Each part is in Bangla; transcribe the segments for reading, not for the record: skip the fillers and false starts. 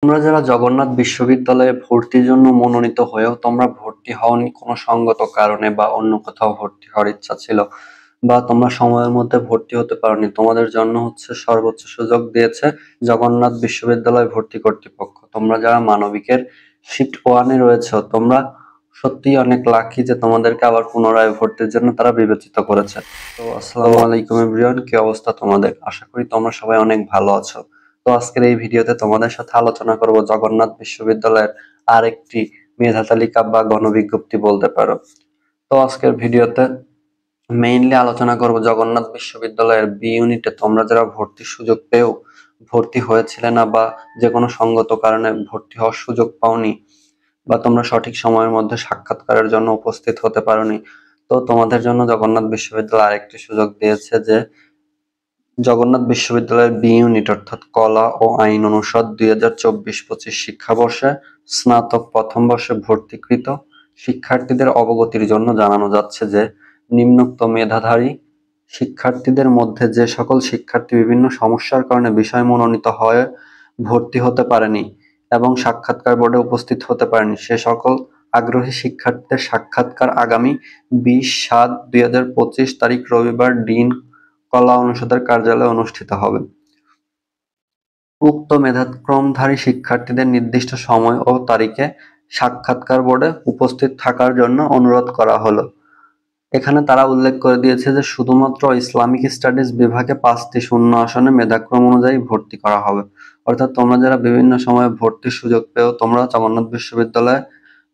তোমরা যারা জগন্নাথ বিশ্ববিদ্যালয়ে ভর্তির জন্য মনোনীত হয়েও তোমরা ভর্তি হওনি কোনো সঙ্গত কারণে বা অন্য কোথাও ভর্তি হওয়ার ইচ্ছা ছিল বা তোমরা সময়ের মধ্যে ভর্তি হতে পারোনি, তোমাদের জন্য হচ্ছে সর্বোচ্চ সুযোগ দিয়েছে জগন্নাথ বিশ্ববিদ্যালয় ভর্তি কর্তৃপক্ষ। তোমরা যারা মানবিকের শিফট ওয়ানে রয়েছে তোমরা সত্যিই অনেক লাকি যে তোমাদেরকে আবার পুনরায় ভর্তির জন্য তারা বিবেচিত করেছে। তো আসসালামু আলাইকুম এভরিওয়ান, কি অবস্থা তোমাদের? আশা করি তোমরা সবাই অনেক ভালো আছো। তো আজকের এই ভিডিওতে তোমাদের সাথে আলোচনা করব জগন্নাথ বিশ্ববিদ্যালয়ের আরেকটি মেধা তালিকা বা গণবিজ্ঞপ্তি বলতে পারো। তো আজকের ভিডিওতে মেইনলি আলোচনা করব জগন্নাথ বিশ্ববিদ্যালয়ের বি ইউনিটে তোমরা যারা ভর্তির সুযোগ পেয়েও ভর্তি হয়েছিলে না বা যে কোনো সঙ্গত কারণে ভর্তি হওয়ার সুযোগ পাওনি বা তোমরা সঠিক সময়ের মধ্যে সাক্ষাৎকারের জন্য উপস্থিত হতে পারোনি, তো তোমাদের জন্য জগন্নাথ বিশ্ববিদ্যালয় আরেকটি সুযোগ দিয়েছে যে জগন্নাথ বিশ্ববিদ্যালয়ের বি ইউনিট অর্থাৎ কলা ও আইন অনুষদ 2024-25 শিক্ষাবর্ষে স্নাতক প্রথম বর্ষে ভর্তিকৃত শিক্ষার্থীদের অবগতির জন্য জানানো যাচ্ছে যে নিম্নোক্ত মেধাধারী শিক্ষার্থীদের মধ্যে যে সকল শিক্ষার্থী বিভিন্ন সমস্যার কারণে বিষয় মনোনীত হয়ে ভর্তি হতে পারেনি এবং সাক্ষাৎকার বোর্ডে উপস্থিত হতে পারেনি, সে সকল আগ্রহী শিক্ষার্থীদের সাক্ষাৎকার আগামী 20/7/2025 তারিখ রবিবার ডিন কলা অনুষদের কার্যালয়ে অনুষ্ঠিত হবে। উক্ত মেধাক্রমধারী শিক্ষার্থীদের নির্দিষ্ট সময় ও তারিখে সাক্ষাৎকার বোর্ডে উপস্থিত থাকার জন্য অনুরোধ করা হলো। এখানে তারা উল্লেখ করে দিয়েছে যে শুধুমাত্র ইসলামিক স্টাডিজ বিভাগে 5টি শূন্য আসনে মেধাক্রম অনুযায়ী ভর্তি করা হবে। অর্থাৎ তোমরা যারা বিভিন্ন সময়ে ভর্তির সুযোগ পেও তোমরা জগন্নাথ বিশ্ববিদ্যালয়ে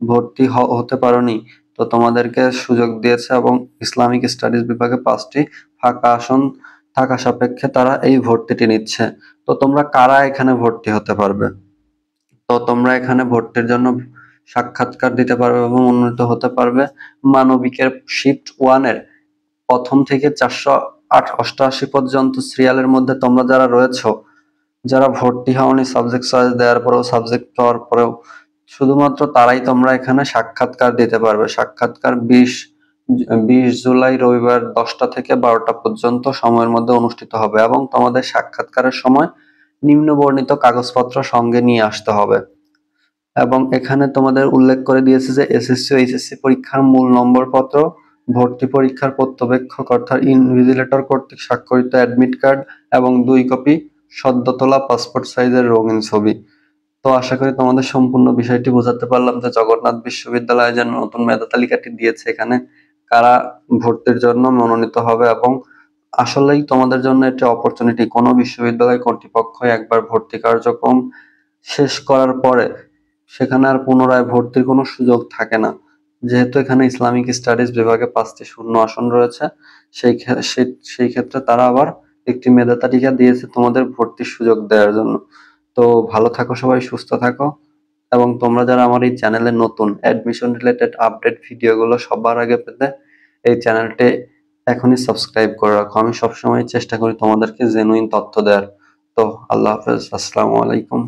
ভর্তি হতে পারোনি, তো তোমাদেরকে সুযোগ দিয়েছে এবং ইসলামিক স্টাডিজ বিভাগে 5টি ফাঁকা আসন থাকা সাপেক্ষে তারা এই ভর্তিটি নিচ্ছে। তো তোমরা কারা এখানে ভর্তি হতে পারবে? তো তোমরা এখানে ভর্তির জন্য সাক্ষাৎকার দিতে পারবে এবং উন্নীত হতে পারবে মানবিকের শিফট ওয়ানের প্রথম থেকে 488 পর্যন্ত সিরিয়ালের মধ্যে তোমরা যারা রয়েছো, যারা ভর্তি হওনি সাবজেক্ট চয়েস দেওয়ার পরেও সাবজেক্ট পাওয়ার পরেও, শুধুমাত্র তারাই তোমরা এখানে সাক্ষাৎকার দিতে পারবে। সাক্ষাৎকার 20 জুলাই রবিবার 10টা থেকে 12টা পর্যন্ত সময়ের মধ্যে অনুষ্ঠিত হবে এবং তোমাদের সাক্ষাৎকারের সময় নিম্ন বর্ণিত কাগজপত্র সঙ্গে নিয়ে আসতে হবে। এবং এখানে তোমাদের উল্লেখ করে দিয়েছে যে এসএসসি ও এইচএসসি পরীক্ষার মূল নম্বরপত্র, ভর্তি পরীক্ষার পর্যবেক্ষক অর্থাৎ ইনভিজিলেটর কর্তৃক স্বাক্ষরিত অ্যাডমিট কার্ড এবং 2 কপি সদ্য তোলা পাসপোর্ট সাইজের রঙিন ছবি। তো আশা করি তোমাদের সম্পূর্ণ বিষয়টি বোঝাতে পারলাম যে জগন্নাথ বিশ্ববিদ্যালয় যে নতুন মেধা তালিকাটি দিয়েছে এখানে কারা ভর্তির জন্য মনোনীত হবে এবং আসলেই তোমাদের জন্য এটি অপরচুনিটি। কোনো বিশ্ববিদ্যালয় কর্তৃপক্ষ একবার ভর্তি কার্যক্রম শেষ করার পরে সেখানে আর পুনরায় ভর্তির কোনো সুযোগ থাকে না, যেহেতু এখানে ইসলামিক স্টাডিজ বিভাগে 5টি শূন্য আসন রয়েছে। সেই ক্ষেত্রে তারা আবার একটি মেধা তালিকা দিয়েছে তোমাদের ভর্তির সুযোগ দেওয়ার জন্য। তো ভালো থাকো সবাই, সুস্থ থাকো এবং তোমরা যারা আমার এই চ্যানেলে নতুন অ্যাডমিশন রিলেটেড আপডেট ভিডিওগুলো সবার আগে পেতে এই চ্যানেলটি এখনই সাবস্ক্রাইব করে রাখো। আমি সবসময় চেষ্টা করি তোমাদেরকে জেনুইন তথ্য দেওয়ার। তো আল্লাহ হাফেজ, আসসালামু আলাইকুম।